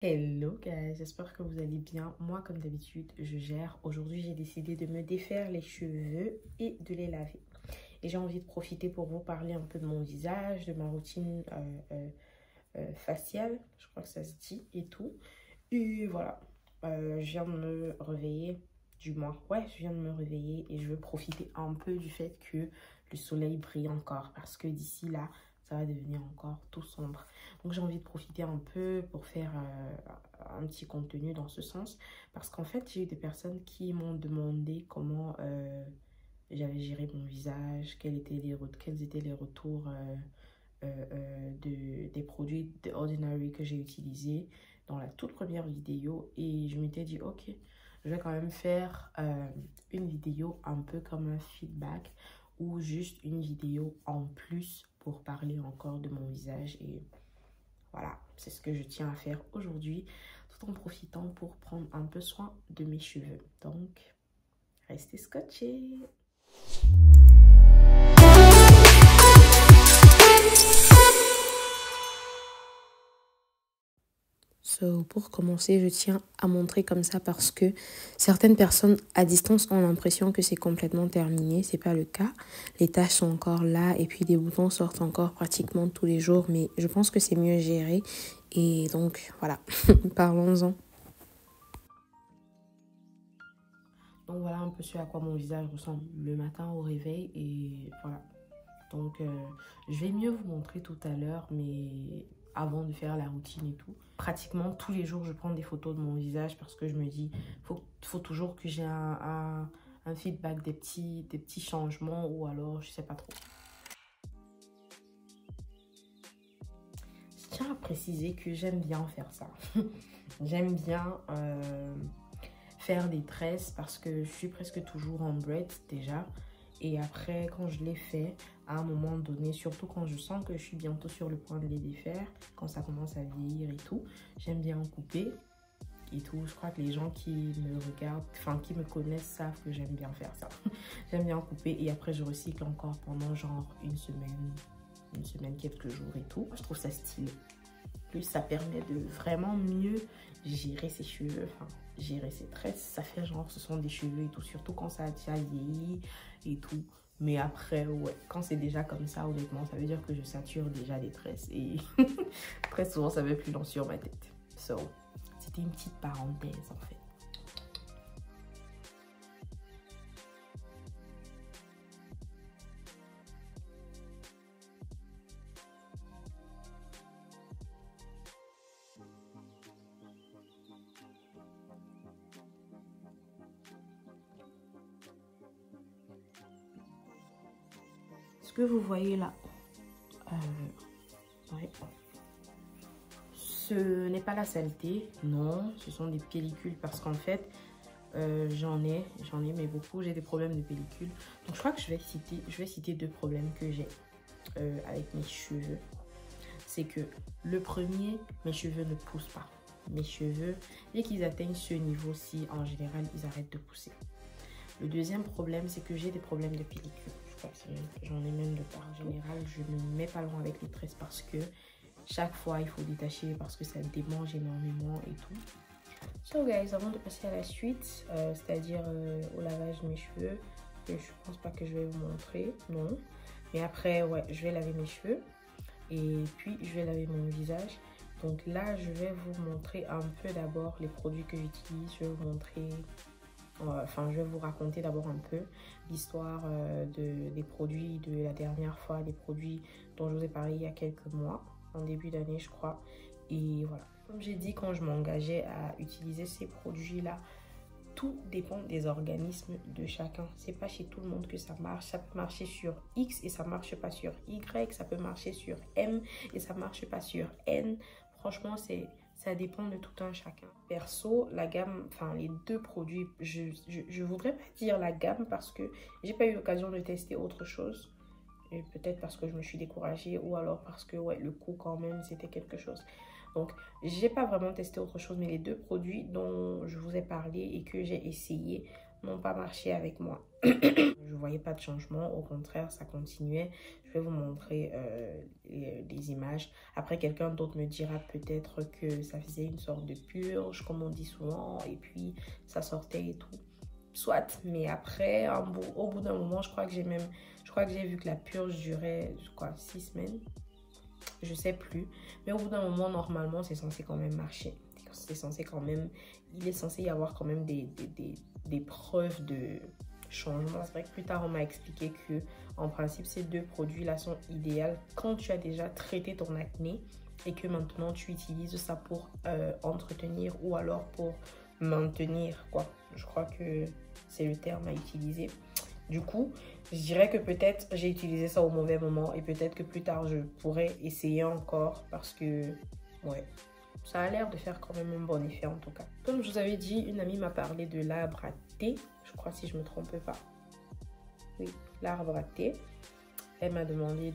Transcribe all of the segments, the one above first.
Hello guys, j'espère que vous allez bien. Moi, comme d'habitude, je gère. Aujourd'hui, j'ai décidé de me défaire les cheveux et de les laver. Et j'ai envie de profiter pour vous parler un peu de mon visage, de ma routine faciale. Je crois que ça se dit et tout. Et voilà, je viens de me réveiller, du moins. Ouais, je viens de me réveiller et je veux profiter un peu du fait que le soleil brille encore. Parce que d'ici là, ça va devenir encore tout sombre. Donc j'ai envie de profiter un peu pour faire un petit contenu dans ce sens. Parce qu'en fait, j'ai eu des personnes qui m'ont demandé comment j'avais géré mon visage, quels étaient les retours des produits de Ordinary que j'ai utilisés dans la toute première vidéo. Et je m'étais dit, ok, je vais quand même faire une vidéo un peu comme un feedback ou juste une vidéo en plus pour parler encore de mon visage. Et voilà, c'est ce que je tiens à faire aujourd'hui, tout en profitant pour prendre un peu soin de mes cheveux. Donc, restez scotchés. Pour commencer, je tiens à montrer comme ça parce que certaines personnes à distance ont l'impression que c'est complètement terminé. C'est pas le cas. Les taches sont encore là et puis des boutons sortent encore pratiquement tous les jours. Mais je pense que c'est mieux géré. Et donc, voilà, parlons-en. Donc voilà un peu ce à quoi mon visage ressemble le matin au réveil. Et voilà. Donc, je vais mieux vous montrer tout à l'heure, mais avant de faire la routine et tout. Pratiquement tous les jours, je prends des photos de mon visage parce que je me dis, faut toujours que j'ai un feedback des petits changements ou alors, je sais pas trop. Je tiens à préciser que j'aime bien faire ça. J'aime bien faire des tresses parce que je suis presque toujours en braids déjà. Et après, quand je les fais, à un moment donné, surtout quand je sens que je suis bientôt sur le point de les défaire, quand ça commence à vieillir et tout, j'aime bien couper et tout. Je crois que les gens qui me regardent, enfin qui me connaissent, savent que j'aime bien faire ça. J'aime bien couper et après je recycle encore pendant genre une semaine, quelques jours et tout. Je trouve ça stylé. Plus ça permet de vraiment mieux gérer ses cheveux, enfin gérer ses tresses. Ça fait genre ce sont des cheveux et tout, surtout quand ça a déjà vieilli et tout. Mais après, ouais, quand c'est déjà comme ça, honnêtement, ça veut dire que je sature déjà les tresses. Et très souvent, ça ne veut plus long sur ma tête. So, c'était une petite parenthèse en fait. Ce que vous voyez là, ouais. Ce n'est pas la saleté, non, ce sont des pellicules parce qu'en fait, j'en ai, mais beaucoup, j'ai des problèmes de pellicule. Donc je crois que je vais citer deux problèmes que j'ai avec mes cheveux. C'est que le premier, mes cheveux ne poussent pas. Mes cheveux, dès qu'ils atteignent ce niveau-ci, en général, ils arrêtent de pousser. Le deuxième problème, c'est que j'ai des problèmes de pellicule. Je crois que j'en ai même de part. En général, je ne me mets pas loin avec les tresses parce que chaque fois, il faut détacher parce que ça démange énormément et tout. So guys, avant de passer à la suite, c'est-à-dire au lavage de mes cheveux, que je pense pas que je vais vous montrer, non. Mais après, ouais, je vais laver mes cheveux et puis je vais laver mon visage. Donc là, je vais vous montrer un peu d'abord les produits que j'utilise. Je vais vous montrer, enfin, je vais vous raconter d'abord un peu l'histoire des produits de la dernière fois, des produits dont je vous ai parlé il y a quelques mois, en début d'année, je crois. Et voilà. Comme j'ai dit, quand je m'engageais à utiliser ces produits-là, tout dépend des organismes de chacun. C'est pas chez tout le monde que ça marche. Ça peut marcher sur X et ça marche pas sur Y. Ça peut marcher sur M et ça marche pas sur N. Franchement, ça dépend de tout un chacun. Perso, la gamme, enfin les deux produits, je voudrais pas dire la gamme parce que j'ai pas eu l'occasion de tester autre chose. Et peut-être parce que je me suis découragée ou alors parce que ouais, le coût quand même, c'était quelque chose. Donc, j'ai pas vraiment testé autre chose, mais les deux produits dont je vous ai parlé et que j'ai essayé n'ont pas marché avec moi. Je voyais pas de changement, au contraire, ça continuait. Je vais vous montrer les images. Après, quelqu'un d'autre me dira peut-être que ça faisait une sorte de purge, comme on dit souvent, et puis ça sortait et tout. Soit, mais après, au bout d'un moment, je crois que j'ai vu que la purge durait, quoi, 6 semaines. Je sais plus. Mais au bout d'un moment, normalement, c'est censé quand même marcher. C'est censé quand même, il est censé y avoir quand même des preuves de changement. C'est vrai que plus tard, on m'a expliqué que, en principe, ces deux produits-là sont idéaux quand tu as déjà traité ton acné et que maintenant, tu utilises ça pour entretenir ou alors pour maintenir, quoi. Je crois que c'est le terme à utiliser. Du coup, je dirais que peut-être j'ai utilisé ça au mauvais moment et peut-être que plus tard, je pourrais essayer encore parce que, ouais, ça a l'air de faire quand même un bon effet en tout cas. Comme je vous avais dit, une amie m'a parlé de l'arbre à thé, je crois si je ne me trompe pas. Oui, l'arbre à thé. Elle m'a demandé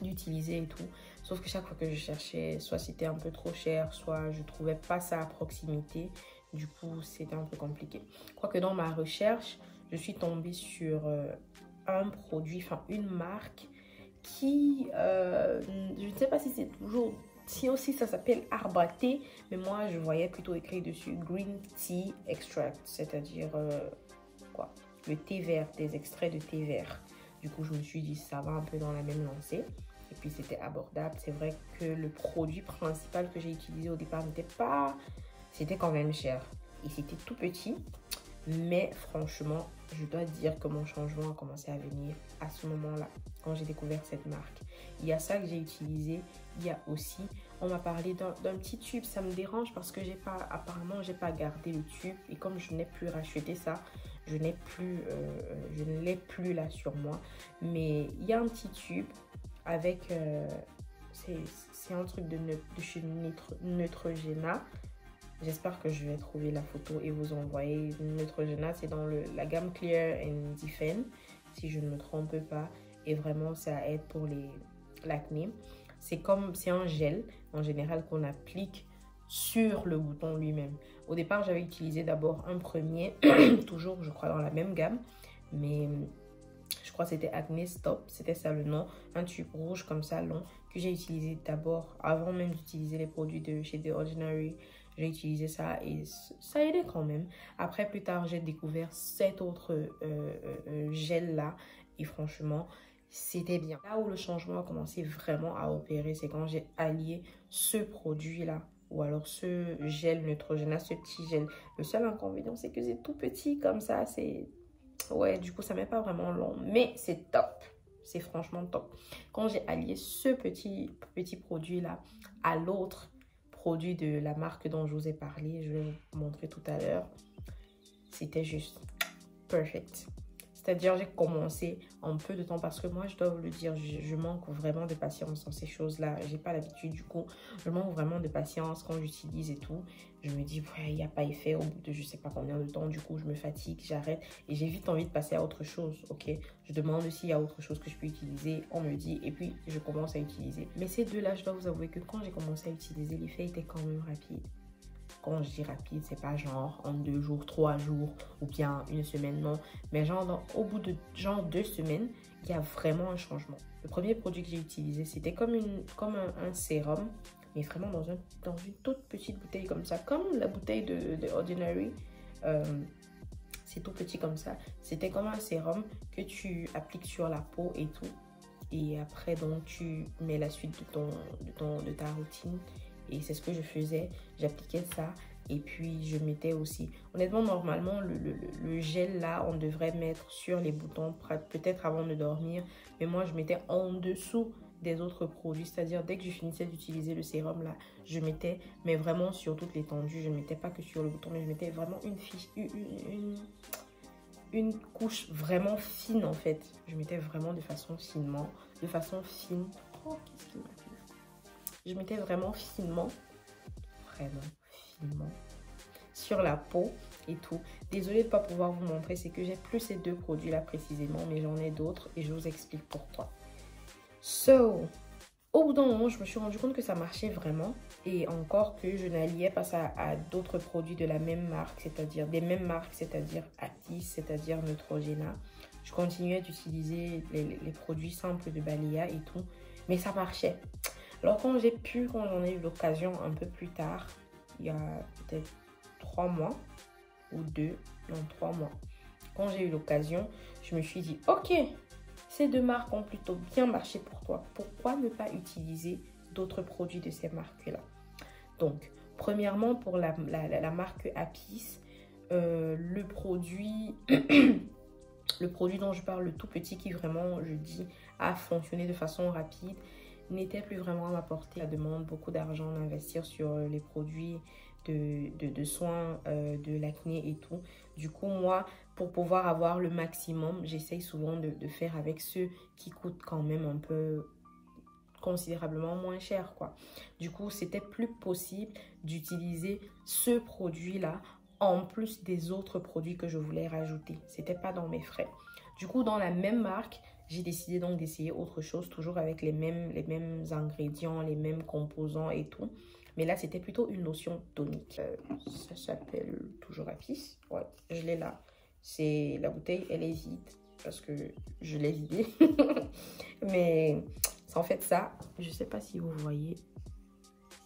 d'utiliser et tout. Sauf que chaque fois que je cherchais, soit c'était un peu trop cher, soit je trouvais pas ça à proximité. Du coup, c'était un peu compliqué. Quoique dans ma recherche, je suis tombée sur un produit, enfin une marque qui, je ne sais pas si c'est toujours, si aussi ça s'appelle arbre à thé, mais moi je voyais plutôt écrit dessus Green Tea Extract, c'est-à-dire quoi, le thé vert, des extraits de thé vert. Du coup, je me suis dit ça va un peu dans la même lancée. Et puis c'était abordable. C'est vrai que le produit principal que j'ai utilisé au départ n'était pas... C'était quand même cher. Et c'était tout petit. Mais franchement, je dois dire que mon changement a commencé à venir à ce moment-là, quand j'ai découvert cette marque. Il y a ça que j'ai utilisé. Il y a aussi, on m'a parlé d'un petit tube. Ça me dérange parce que apparemment, j'ai pas gardé le tube. Et comme je n'ai plus racheté ça, je ne l'ai plus là sur moi. Mais il y a un petit tube avec... c'est un truc de chez Neutrogena. J'espère que je vais trouver la photo et vous envoyer. Neutrogena, c'est dans la gamme Clear and Defend, si je ne me trompe pas. Et vraiment, ça aide pour l'acné. C'est un gel, en général, qu'on applique sur le bouton lui-même. Au départ, j'avais utilisé d'abord un premier, toujours, je crois, dans la même gamme. Mais je crois que c'était Acne Stop, c'était ça le nom. Un tube rouge comme ça, long, que j'ai utilisé d'abord, avant même d'utiliser les produits de chez The Ordinary. J'ai utilisé ça et ça aidait quand même. Après, plus tard, j'ai découvert cet autre gel-là. Et franchement, c'était bien. Là où le changement a commencé vraiment à opérer, c'est quand j'ai allié ce produit-là. Ou alors ce gel Neutrogena, ce petit gel. Le seul inconvénient, c'est que c'est tout petit comme ça. Ouais, du coup, ça met pas vraiment long. Mais c'est top. C'est franchement top. Quand j'ai allié ce petit produit-là à l'autre produit de la marque dont je vous ai parlé, je vais vous montrer tout à l'heure, c'était juste perfect. C'est-à-dire, j'ai commencé en peu de temps parce que moi, je dois vous le dire, je manque vraiment de patience dans ces choses-là. J'ai pas l'habitude, du coup, je manque vraiment de patience quand j'utilise et tout. Je me dis, ouais, il n'y a pas effet au bout de je sais pas combien de temps. Du coup, je me fatigue, j'arrête et j'ai vite envie de passer à autre chose. Ok, je demande s'il y a autre chose que je peux utiliser. On me dit et puis je commence à utiliser. Mais ces deux-là, je dois vous avouer que quand j'ai commencé à utiliser, l'effet était quand même rapide. Quand je dis rapide, c'est pas genre en 2 jours, 3 jours ou bien une semaine, non. Mais genre au bout de genre 2 semaines, il y a vraiment un changement. Le premier produit que j'ai utilisé, c'était comme un sérum, mais vraiment dans une toute petite bouteille comme ça. Comme la bouteille de Ordinary, c'est tout petit comme ça. C'était comme un sérum que tu appliques sur la peau et tout. Et après, donc, tu mets la suite de ta routine. Et c'est ce que je faisais, j'appliquais ça et puis je mettais aussi. Honnêtement, normalement, le gel là, on devrait mettre sur les boutons peut-être avant de dormir. Mais moi, je mettais en dessous des autres produits. C'est-à-dire, dès que je finissais d'utiliser le sérum là, je mettais, mais vraiment sur toute l'étendue. Je ne mettais pas que sur le bouton, mais je mettais vraiment une couche vraiment fine en fait. Je mettais vraiment de façon fine. Oh, qu'est-ce qui m'arrive? Je mettais vraiment finement sur la peau et tout. Désolée de ne pas pouvoir vous montrer, c'est que j'ai plus ces deux produits là précisément, mais j'en ai d'autres et je vous explique pourquoi. So, Au bout d'un moment, je me suis rendu compte que ça marchait vraiment. Et encore que je n'alliais pas ça à d'autres produits de la même marque, c'est-à-dire des mêmes marques, c'est-à-dire Actis, c'est-à-dire Neutrogena. Je continuais d'utiliser les produits simples de Balea et tout. Mais ça marchait. Alors quand j'en ai eu l'occasion un peu plus tard, il y a peut-être 3 mois ou 2, non 3 mois. Quand j'ai eu l'occasion, je me suis dit, ok, ces deux marques ont plutôt bien marché pour toi. Pourquoi ne pas utiliser d'autres produits de ces marques-là? Donc, premièrement, pour la marque Apis, le produit dont je parle, le tout petit qui vraiment, je dis, a fonctionné de façon rapide, n'était plus vraiment à ma portée. Ça demande beaucoup d'argent d'investir sur les produits de soins de l'acné et tout. Du coup, moi, pour pouvoir avoir le maximum, j'essaye souvent de faire avec ceux qui coûtent quand même un peu considérablement moins cher, quoi. Du coup, c'était plus possible d'utiliser ce produit-là en plus des autres produits que je voulais rajouter. C'était pas dans mes frais. Du coup, dans la même marque, j'ai décidé donc d'essayer autre chose, toujours avec les mêmes ingrédients, les mêmes composants et tout. Mais là, c'était plutôt une lotion tonique. Ça s'appelle toujours Apis. Ouais, je l'ai là. C'est la bouteille, elle est vide parce que je l'ai vidée. Mais c'est en fait ça. Je sais pas si vous voyez.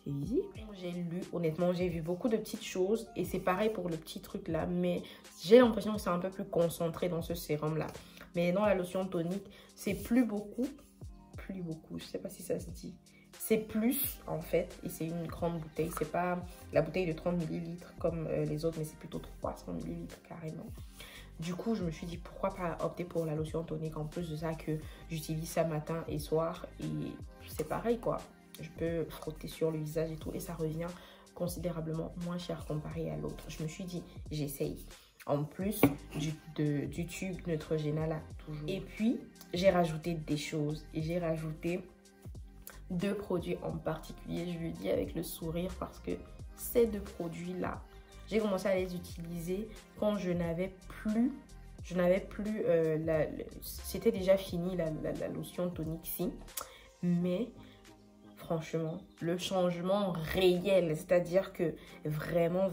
C'est visible. J'ai lu, honnêtement, j'ai vu beaucoup de petites choses. Et c'est pareil pour le petit truc là. Mais j'ai l'impression que c'est un peu plus concentré dans ce sérum là. Mais dans la lotion tonique, c'est plus beaucoup. Je sais pas si ça se dit. C'est plus en fait, et c'est une grande bouteille. C'est pas la bouteille de 30 ml comme les autres, mais c'est plutôt 300 ml carrément. Du coup, je me suis dit pourquoi pas opter pour la lotion tonique en plus de ça que j'utilise ça matin et soir. Et c'est pareil quoi. Je peux frotter sur le visage et tout et ça revient considérablement moins cher comparé à l'autre. Je me suis dit, j'essaye. En plus du tube Neutrogena là, toujours. Et puis, j'ai rajouté des choses. Et j'ai rajouté 2 produits en particulier. Je le dis avec le sourire parce que ces 2 produits-là, j'ai commencé à les utiliser quand je n'avais plus... c'était déjà fini la lotion tonique-ci. Mais... franchement, le changement réel, c'est-à-dire que vraiment,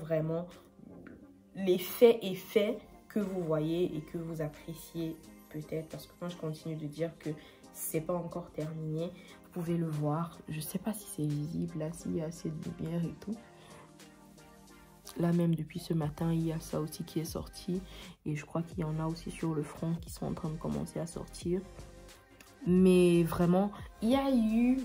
l'effet est fait que vous voyez et que vous appréciez peut-être. Parce que moi, je continue de dire que c'est pas encore terminé. Vous pouvez le voir. Je sais pas si c'est visible là, s'il y a assez de lumière et tout. Là même, depuis ce matin, il y a ça aussi qui est sorti. Et je crois qu'il y en a aussi sur le front qui sont en train de commencer à sortir. Mais vraiment, il y a eu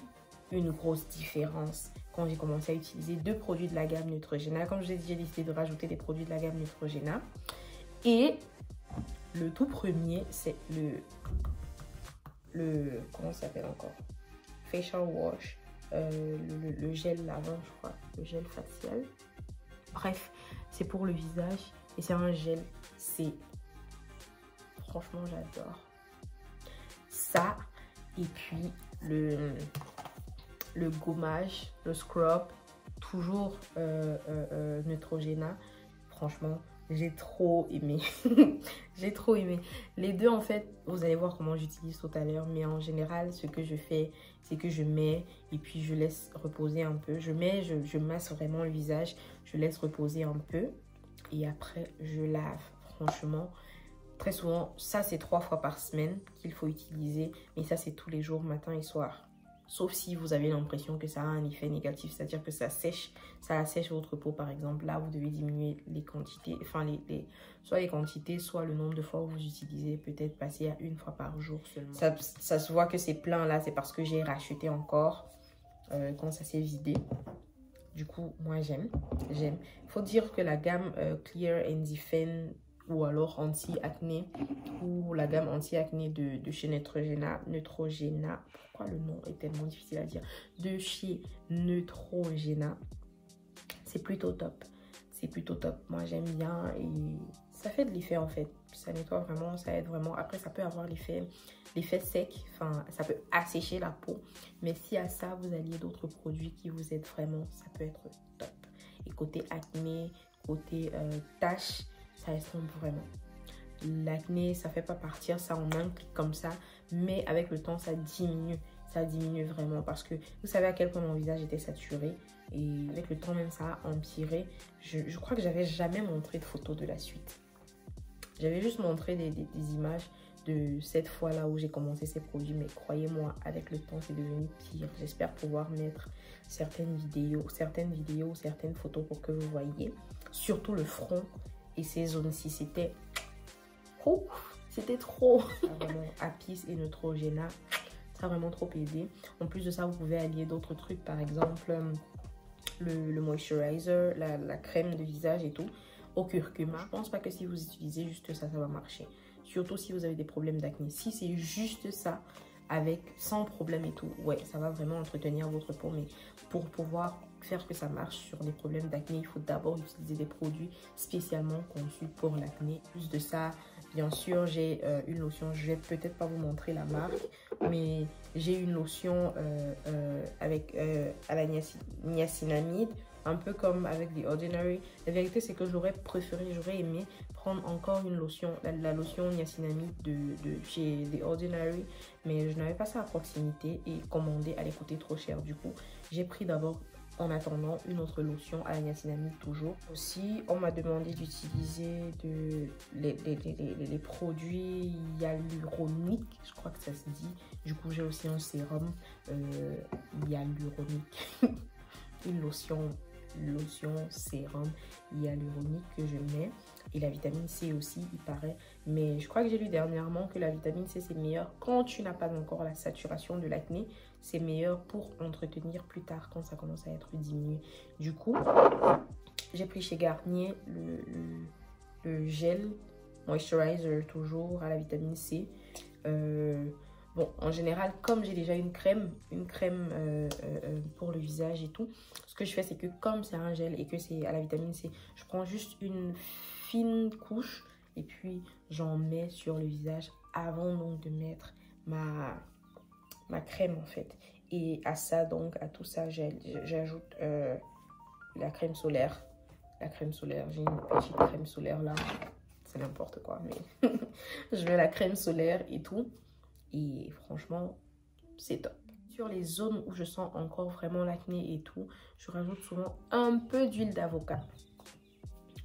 une grosse différence quand j'ai commencé à utiliser 2 produits de la gamme Neutrogena. Comme je l'ai dit, j'ai décidé de rajouter des produits de la gamme Neutrogena. Et le tout premier, c'est comment ça s'appelle encore? Facial wash. Le gel lavant, je crois. Le gel facial. Bref, c'est pour le visage. Et c'est un gel. Franchement, j'adore. Ça. Et puis, le gommage, le scrub, toujours Neutrogena. Franchement, j'ai trop aimé. J'ai trop aimé. Les deux, en fait, vous allez voir comment j'utilise tout à l'heure. Mais en général, ce que je fais, c'est que je mets et puis je laisse reposer un peu. Je masse vraiment le visage. Je laisse reposer un peu. Et après, je lave. Franchement, très souvent, ça, c'est 3 fois par semaine qu'il faut utiliser. Mais ça, c'est tous les jours, matin et soir. Sauf si vous avez l'impression que ça a un effet négatif, c'est-à-dire que ça assèche votre peau par exemple. Là, vous devez diminuer les quantités, enfin soit les quantités, soit le nombre de fois où vous utilisez, peut-être passer à 1 fois par jour seulement. Ça se voit que c'est plein là, c'est parce que j'ai racheté encore quand ça s'est vidé. Du coup, moi j'aime. Il faut dire que la gamme Clear and Defend ou alors anti-acné ou la gamme anti-acné de chez Neutrogena. Pourquoi le nom est tellement difficile à dire? De chez Neutrogena. C'est plutôt top. C'est plutôt top. Moi, j'aime bien et ça fait de l'effet en fait. Ça nettoie vraiment, ça aide vraiment. Après, ça peut avoir l'effet sec. Enfin, ça peut assécher la peau. Mais si à ça, vous alliez d'autres produits qui vous aident vraiment, ça peut être top. Et côté acné, côté taches, ça estompe vraiment. L'acné, ça fait pas partir ça en un clic comme ça, mais avec le temps, ça diminue. ça diminue vraiment parce que vous savez à quel point mon visage était saturé et avec le temps même ça a empiré. Je crois que j'avais jamais montré de photos de la suite. J'avais juste montré des images de cette fois-là où j'ai commencé ces produits, mais croyez-moi, avec le temps, c'est devenu pire. J'espère pouvoir mettre certaines vidéos, certaines photos pour que vous voyez. Surtout le front et ces zones-ci, c'était trop. Vraiment, Apis et Neutrogena, ça a vraiment trop aidé. En plus de ça, vous pouvez allier d'autres trucs, par exemple le moisturizer, la crème de visage et tout, au curcuma. Je pense pas que si vous utilisez juste ça, ça va marcher. Surtout si vous avez des problèmes d'acné. Si c'est juste ça, sans problème et tout, ouais, ça va vraiment entretenir votre peau. Mais pour pouvoir faire que ça marche sur les problèmes d'acné, il faut d'abord utiliser des produits spécialement conçus pour l'acné. Plus de ça, bien sûr, j'ai une lotion. Je vais peut-être pas vous montrer la marque, mais j'ai une lotion avec à la niacinamide, un peu comme avec The Ordinary. La vérité, c'est que j'aurais aimé prendre encore une lotion, la lotion niacinamide de chez The Ordinary, mais je n'avais pas ça à proximité et commandé, elle coûtait trop cher. Du coup, j'ai pris d'abord, en attendant, une autre lotion à la niacinamide toujours. Aussi, on m'a demandé d'utiliser les produits hyaluroniques, je crois que ça se dit. Du coup, j'ai aussi un sérum hyaluronique, une lotion sérum hyaluronique que je mets, et la vitamine C aussi, il paraît. Mais je crois que j'ai lu dernièrement que la vitamine C, c'est meilleur quand tu n'as pas encore la saturation de l'acné. C'est meilleur pour entretenir plus tard quand ça commence à être diminué. Du coup, j'ai pris chez Garnier le gel moisturizer toujours à la vitamine C. Bon, en général, comme j'ai déjà une crème pour le visage et tout, ce que je fais, c'est que comme c'est un gel et que c'est à la vitamine C, je prends juste une fine couche et puis j'en mets sur le visage avant donc de mettre ma crème en fait. Et à ça, donc, à tout ça, j'ajoute la crème solaire. La crème solaire, j'ai une petite crème solaire là, c'est n'importe quoi, mais je mets la crème solaire et tout. Et franchement, c'est top. Sur les zones où je sens encore vraiment l'acné et tout, je rajoute souvent un peu d'huile d'avocat.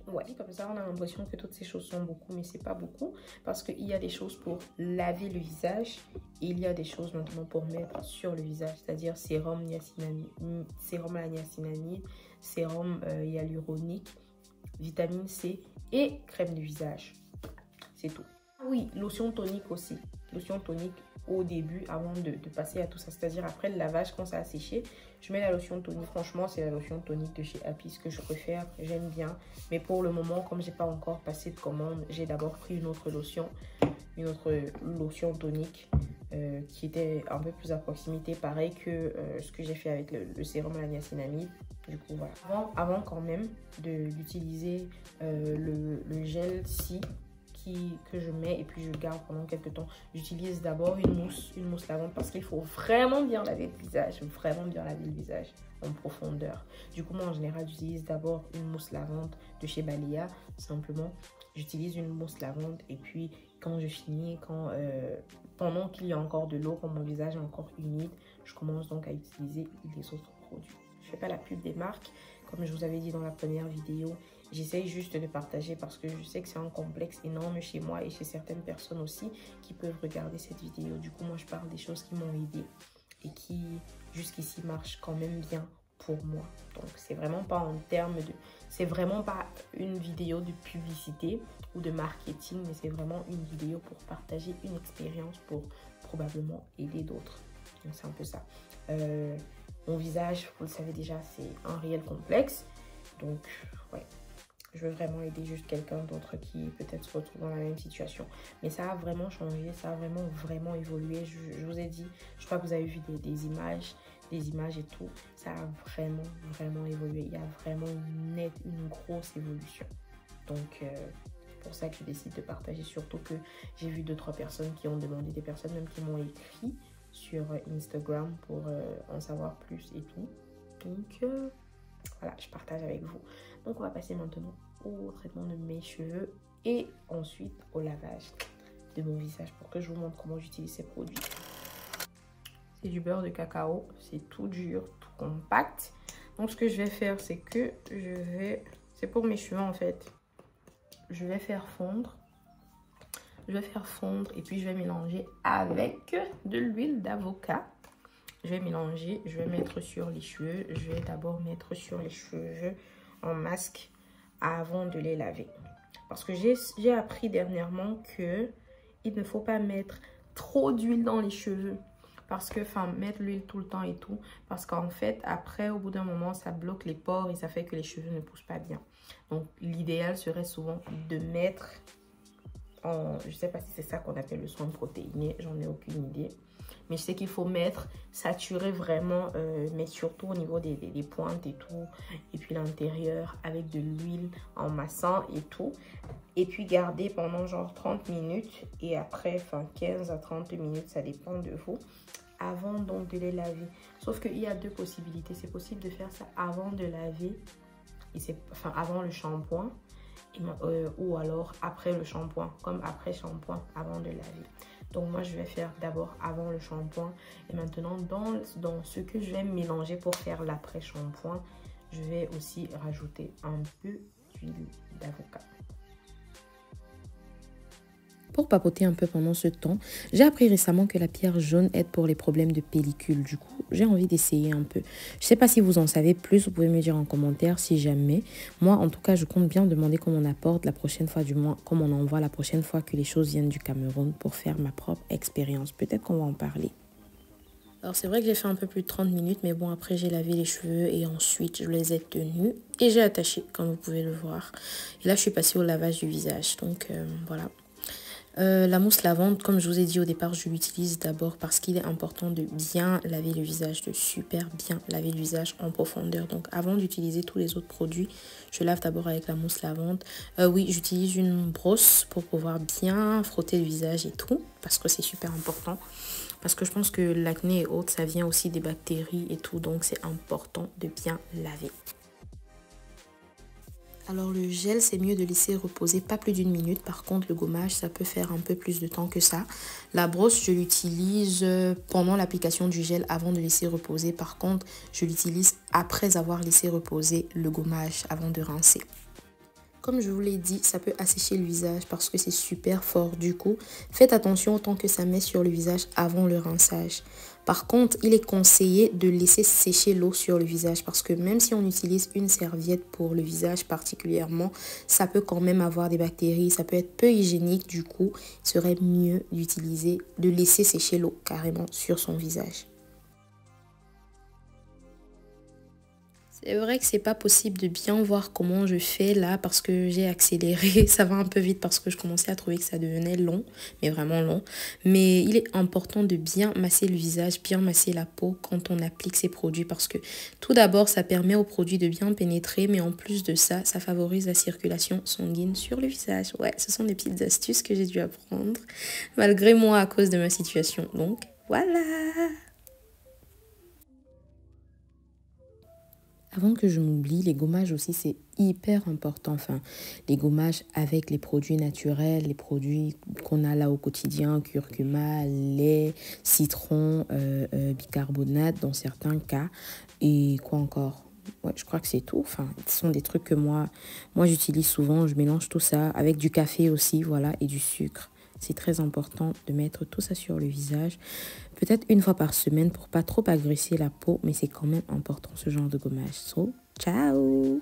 Ouais, comme ça, on a l'impression que toutes ces choses sont beaucoup, mais c'est pas beaucoup. Parce qu'il y a des choses pour laver le visage et il y a des choses maintenant pour mettre sur le visage. C'est-à-dire sérum à la niacinamide, sérum hyaluronique, vitamine C et crème de visage. C'est tout. Ah oui, lotion tonique aussi. Lotion tonique au début avant de passer à tout ça, c'est-à-dire après le lavage, quand ça a séché, je mets la lotion tonique. Franchement, c'est la lotion tonique de chez Apis que je préfère, j'aime bien. Mais pour le moment, comme j'ai pas encore passé de commande, j'ai d'abord pris une autre lotion tonique qui était un peu plus à proximité, pareil que ce que j'ai fait avec le sérum à la niacinamide. Du coup, voilà. Avant quand même d'utiliser le gel que je mets et puis je garde pendant quelques temps, j'utilise d'abord une mousse lavande parce qu'il faut vraiment bien laver le visage, en profondeur. Du coup, moi en général, j'utilise d'abord une mousse lavande de chez Balea. Simplement, j'utilise une mousse lavande et puis quand je finis, pendant qu'il y a encore de l'eau, quand mon visage est encore humide, je commence donc à utiliser les autres produits. Je ne fais pas la pub des marques, comme je vous avais dit dans la première vidéo. J'essaye juste de partager parce que je sais que c'est un complexe énorme chez moi et chez certaines personnes aussi qui peuvent regarder cette vidéo. Du coup, moi, je parle des choses qui m'ont aidé et qui, jusqu'ici, marchent quand même bien pour moi. Donc, c'est vraiment pas c'est vraiment pas une vidéo de publicité ou de marketing, mais c'est vraiment une vidéo pour partager une expérience pour probablement aider d'autres. Donc, c'est un peu ça. Mon visage, vous le savez déjà, c'est un réel complexe. Donc, ouais. Je veux vraiment aider juste quelqu'un d'autre qui peut-être se retrouve dans la même situation. Mais ça a vraiment changé, ça a vraiment évolué. Je vous ai dit, je crois que vous avez vu des images et tout. Ça a vraiment évolué. Il y a vraiment une grosse évolution. Donc, c'est pour ça que je décide de partager. Surtout que j'ai vu 2-3 personnes qui ont demandé, des personnes même qui m'ont écrit sur Instagram pour en savoir plus et tout. Donc, voilà, je partage avec vous. Donc, on va passer maintenant au traitement de mes cheveux et ensuite au lavage de mon visage pour que je vous montre comment j'utilise ces produits. C'est du beurre de cacao. C'est tout dur, tout compact. Donc, ce que je vais faire, c'est que c'est pour mes cheveux, en fait. Je vais faire fondre. Je vais faire fondre et puis je vais mélanger avec de l'huile d'avocat. Je vais mélanger, je vais mettre sur les cheveux. Je vais d'abord mettre sur les cheveux en masque avant de les laver. Parce que j'ai appris dernièrement que il ne faut pas mettre trop d'huile dans les cheveux. Parce que, mettre l'huile tout le temps et tout. Parce qu'en fait, après, au bout d'un moment, ça bloque les pores et ça fait que les cheveux ne poussent pas bien. Donc, l'idéal serait souvent de mettre je ne sais pas si c'est ça qu'on appelle le soin protéiné, j'en ai aucune idée. Mais je sais qu'il faut saturer vraiment, mais surtout au niveau des pointes et tout. Et puis l'intérieur avec de l'huile en massant et tout. Et puis garder pendant genre 30 minutes. Et après, 15 à 30 minutes, ça dépend de vous. Avant donc de les laver. Sauf qu'il y a deux possibilités. C'est possible de faire ça avant de laver. Et avant le shampoing. Ou alors après le shampoing, comme après shampoing, avant de laver. Donc moi je vais faire d'abord avant le shampoing et maintenant dans ce que je vais mélanger pour faire l'après shampoing, je vais aussi rajouter un peu d'huile d'avocat. Pour papoter un peu pendant ce temps, j'ai appris récemment que la pierre jaune aide pour les problèmes de pellicule. Du coup, j'ai envie d'essayer un peu. Je ne sais pas si vous en savez plus, vous pouvez me dire en commentaire si jamais. Moi, en tout cas, je compte bien demander comment on apporte la prochaine fois, du moins, comment on envoie la prochaine fois que les choses viennent du Cameroun pour faire ma propre expérience. Peut-être qu'on va en parler. Alors, c'est vrai que j'ai fait un peu plus de 30 minutes, mais bon, après, j'ai lavé les cheveux et ensuite, je les ai tenus et j'ai attaché, comme vous pouvez le voir. Et là, je suis passée au lavage du visage. Donc, voilà. La mousse lavande, comme je vous ai dit au départ, je l'utilise d'abord parce qu'il est important de bien laver le visage, de super bien laver le visage en profondeur. Donc avant d'utiliser tous les autres produits, je lave d'abord avec la mousse lavande. Oui, j'utilise une brosse pour pouvoir bien frotter le visage et tout, parce que c'est super important. Parce que je pense que l'acné et autres, ça vient aussi des bactéries et tout, donc c'est important de bien laver. Alors le gel, c'est mieux de laisser reposer pas plus d'1 minute. Par contre, le gommage, ça peut faire un peu plus de temps que ça. La brosse, je l'utilise pendant l'application du gel avant de laisser reposer. Par contre, je l'utilise après avoir laissé reposer le gommage avant de rincer. Comme je vous l'ai dit, ça peut assécher le visage parce que c'est super fort. Du coup, faites attention autant que ça met sur le visage avant le rinçage. Par contre, il est conseillé de laisser sécher l'eau sur le visage parce que même si on utilise une serviette pour le visage particulièrement, ça peut quand même avoir des bactéries. Ça peut être peu hygiénique. Du coup, il serait mieux de laisser sécher l'eau carrément sur son visage. C'est vrai que c'est pas possible de bien voir comment je fais là parce que j'ai accéléré. Ça va un peu vite parce que je commençais à trouver que ça devenait long, mais vraiment long. Mais il est important de bien masser le visage, bien masser la peau quand on applique ces produits parce que tout d'abord, ça permet aux produits de bien pénétrer, mais en plus de ça, ça favorise la circulation sanguine sur le visage. Ouais, ce sont des petites astuces que j'ai dû apprendre malgré moi à cause de ma situation. Donc, voilà! Avant que je m'oublie, les gommages aussi, c'est hyper important. Enfin, les gommages avec les produits naturels, les produits qu'on a là au quotidien, curcuma, lait, citron, bicarbonate dans certains cas. Et quoi encore? Ouais, je crois que c'est tout. Enfin, ce sont des trucs que moi j'utilise souvent. Je mélange tout ça avec du café aussi, voilà, et du sucre. C'est très important de mettre tout ça sur le visage. Peut-être 1 fois par semaine pour pas trop agresser la peau, mais c'est quand même important ce genre de gommage. So, ciao!